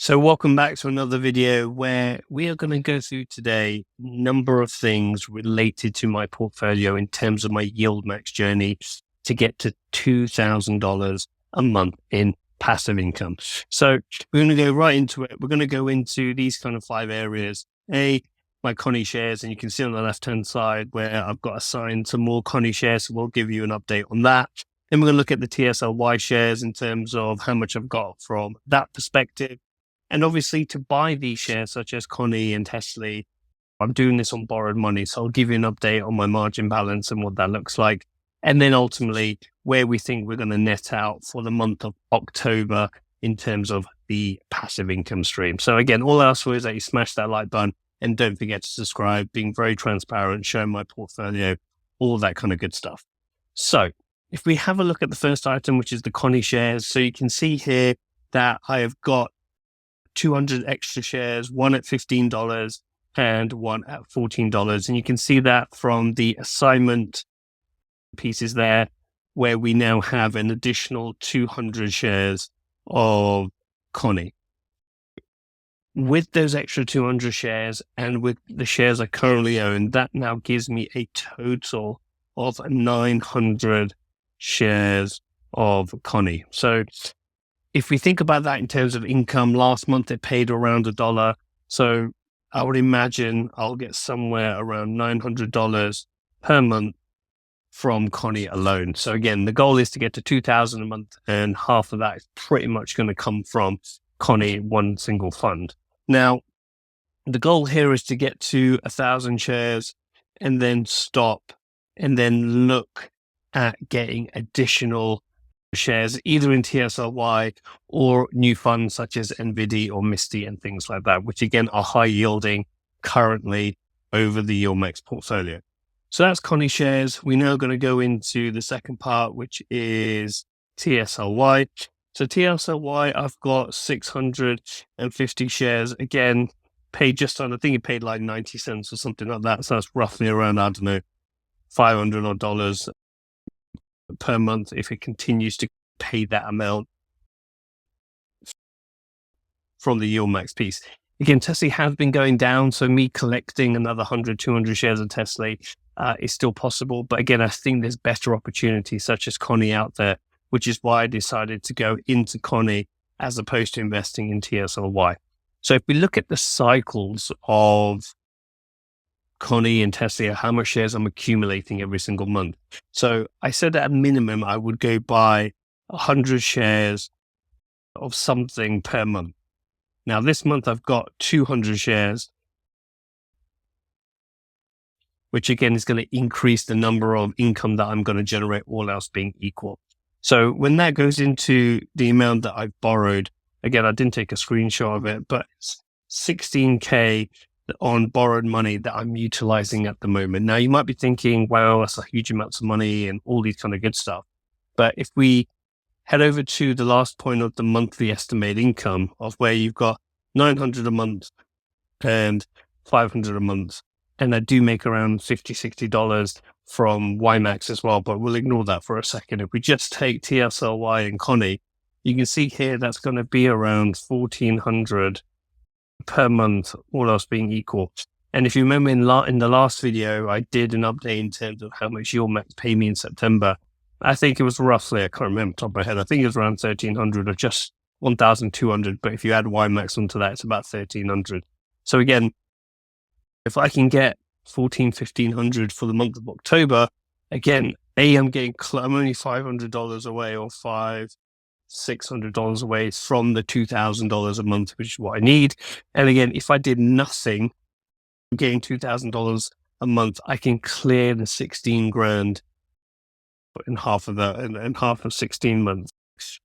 So welcome back to another video where we are going to go through today a number of things related to my portfolio in terms of my Yieldmax journey to get to $2,000 a month in passive income. So we're going to go right into it. We're going to go into these kind of 5 areas. My Conny shares, and you can see on the left-hand side where I've got assigned some more Conny shares. So we'll give you an update on that. Then we're going to look at the tsly shares in terms of how much I've got from that perspective. And obviously to buy these shares such as Conny and Tesley, I'm doing this on borrowed money. So I'll give you an update on my margin balance and what that looks like. And then ultimately where we think we're going to net out for the month of October in terms of the passive income stream. So again, all I ask for is that you smash that like button and don't forget to subscribe, being very transparent, showing my portfolio, all that kind of good stuff. So if we have a look at the first item, which is the Conny shares. So you can see here that I have got 200 extra shares, one at $15 and one at $14. And you can see that from the assignment pieces there, where we now have an additional 200 shares of Conny. With those extra 200 shares and with the shares I currently own, that now gives me a total of 900 shares of Conny. So if we think about that in terms of income, last month it paid around $1. So I would imagine I'll get somewhere around $900 per month from Conny alone. So again, the goal is to get to 2,000 a month, and half of that is pretty much going to come from Conny, one single fund. Now, the goal here is to get to 1,000 shares and then stop and then look at getting additional shares either in tsly or new funds such as NVIDIA or MYSTY and things like that, which again are high yielding currently over the Yieldmax portfolio. So that's Conny shares. We're now going to go into the second part, which is tsly. So tsly, I've got 650 shares. Again, paid just on, I think it paid like 90 cents or something like that. So that's roughly around, I don't know, $500 per month if it continues to pay that amount from the Yieldmax piece. Again, Tesley has been going down, so me collecting another 100, 200 shares of Tesley is still possible. But again, I think there's better opportunities such as Conny out there, which is why I decided to go into Conny as opposed to investing in tsly. So if we look at the cycles of Conny and Tesley, how much shares I'm accumulating every single month. So I said at a minimum, I would go buy 100 shares of something per month. Now this month I've got 200 shares, which again is going to increase the number of income that I'm going to generate, all else being equal. So when that goes into the amount that I've borrowed, again, I didn't take a screenshot of it, but it's 16K on borrowed money that I'm utilizing at the moment. Now you might be thinking, well, that's a huge amount of money and all these kind of good stuff. But if we head over to the last point of the monthly estimated income of where you've got 900 a month and 500 a month, and I do make around $50, $60 from Yieldmax as well, but we'll ignore that for a second. If we just take tsly and Conny, you can see here that's going to be around 1,400 per month, all else being equal. And if you remember in the last video, I did an update in terms of how much Yieldmax paid me in September. I think it was roughly, I can't remember top of my head, I think it was around 1,300 or just 1,200. But if you add Yieldmax onto that, it's about 1,300. So again, if I can get 1,500 for the month of October, again, I'm only $500 away or $600 away from the $2,000 a month, which is what I need. And again, if I did nothing, getting $2,000 a month, I can clear the 16 grand in half of that, in half of 16 months. It's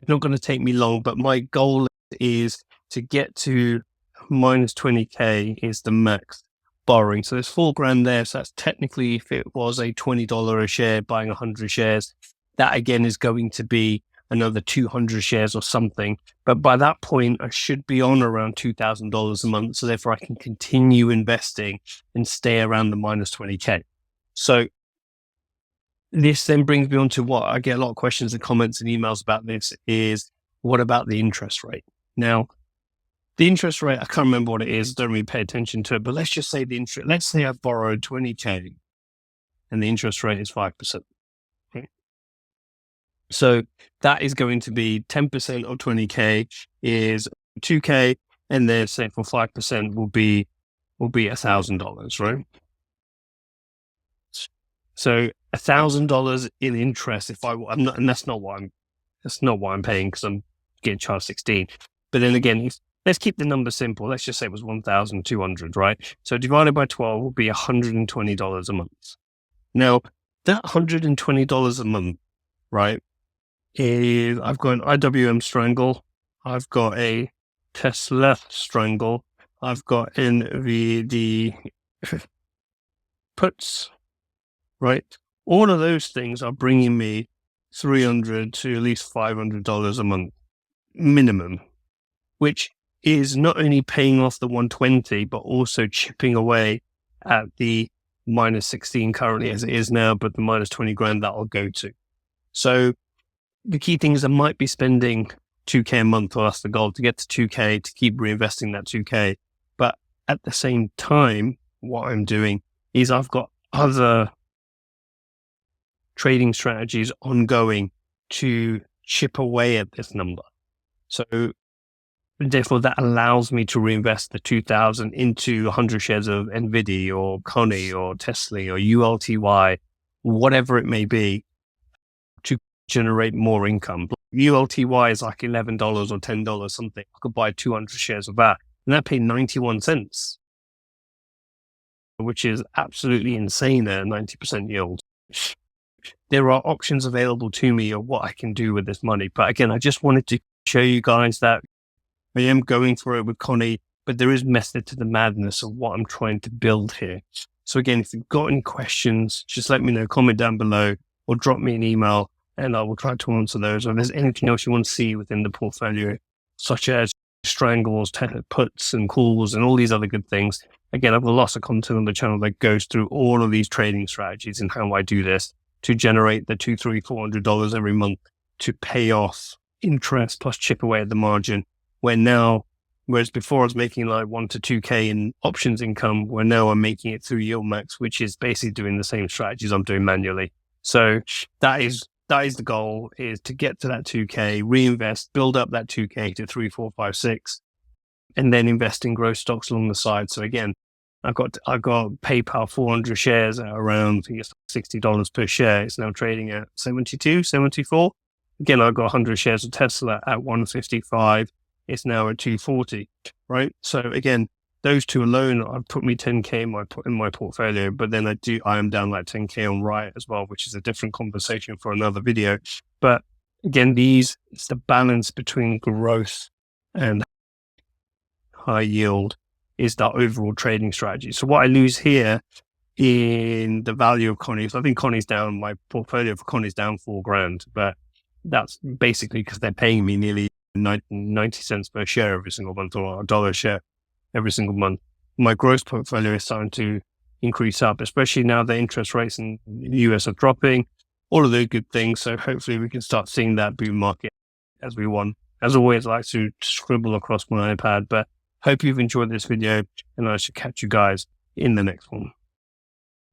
not going to take me long, but my goal is to get to minus 20K is the max borrowing. So there's 4 grand there. So that's technically, if it was a $20 a share, buying 100 shares, that again is going to be another 200 shares or something. But by that point, I should be on around $2,000 a month. So therefore I can continue investing and stay around the minus 20K. So this then brings me on to what I get a lot of questions and comments and emails about this is, what about the interest rate? Now, the interest rate, I can't remember what it is, don't really pay attention to it, but let's just say let's say I've borrowed 20K and the interest rate is 5%. Okay. So that is going to be 10% of 20K is 2K, and then say for 5% will be $1,000, right? So $1,000 in interest, if I'm not, and that's not what I'm paying because I'm getting charged 16. But then again, let's keep the number simple. Let's just say it was 1,200, right? So divided by 12 will be $120 a month. Now that $120 a month, right, is I've got an IWM strangle, I've got a Tesla strangle, I've got the puts, right? All of those things are bringing me $300 to at least $500 a month minimum, which is not only paying off the 120, but also chipping away at the minus 16 currently as it is now, but the minus 20 grand that'll go to. So the key thing is I might be spending 2K a month, or that's the goal, to get to 2K, to keep reinvesting that 2K. But at the same time, what I'm doing is I've got other trading strategies ongoing to chip away at this number. So therefore that allows me to reinvest the 2,000 into 100 shares of NVIDIA or Conny or Tesley or ULTY, whatever it may be, to generate more income. ULTY is like $11 or $10 something. I could buy 200 shares of that, and that paid 91 cents, which is absolutely insane at 90% yield. There are options available to me of what I can do with this money. But again, I just wanted to show you guys that I am going for it with Conny, but there is method to the madness of what I'm trying to build here. So again, if you've got any questions, just let me know, comment down below or drop me an email and I will try to answer those. Or if there's anything else you want to see within the portfolio, such as strangles, puts and calls and all these other good things. Again, I've got lots of content on the channel that goes through all of these trading strategies and how I do this to generate the $200, $300, $400 every month to pay off interest plus chip away at the margin. Whereas before I was making like 1 to 2K in options income, where now I'm making it through Yieldmax, which is basically doing the same strategies I'm doing manually. So that is the goal, is to get to that 2K, reinvest, build up that 2K to 3, 4, 5, 6, and then invest in growth stocks along the side. So again, I've got PayPal 400 shares at around, I think it's $60 per share. It's now trading at 72, 74. Again, I've got 100 shares of Tesla at 155. It's now at 240, right? So again, those two alone have put me 10K in my portfolio, but then I am down like 10K on Riot as well, which is a different conversation for another video. But again, it's the balance between growth and high yield is that overall trading strategy. So what I lose here in the value of Conny, so I think Conny's down, my portfolio for Conny's down $4,000, but that's basically because they're paying me nearly 90 cents per share every single month, or $1 a share every single month. My growth portfolio is starting to increase up, especially now the interest rates in the US are dropping, all of those good things. So hopefully we can start seeing that boom market as we want. As always, I like to scribble across my iPad, but hope you've enjoyed this video and I should catch you guys in the next one.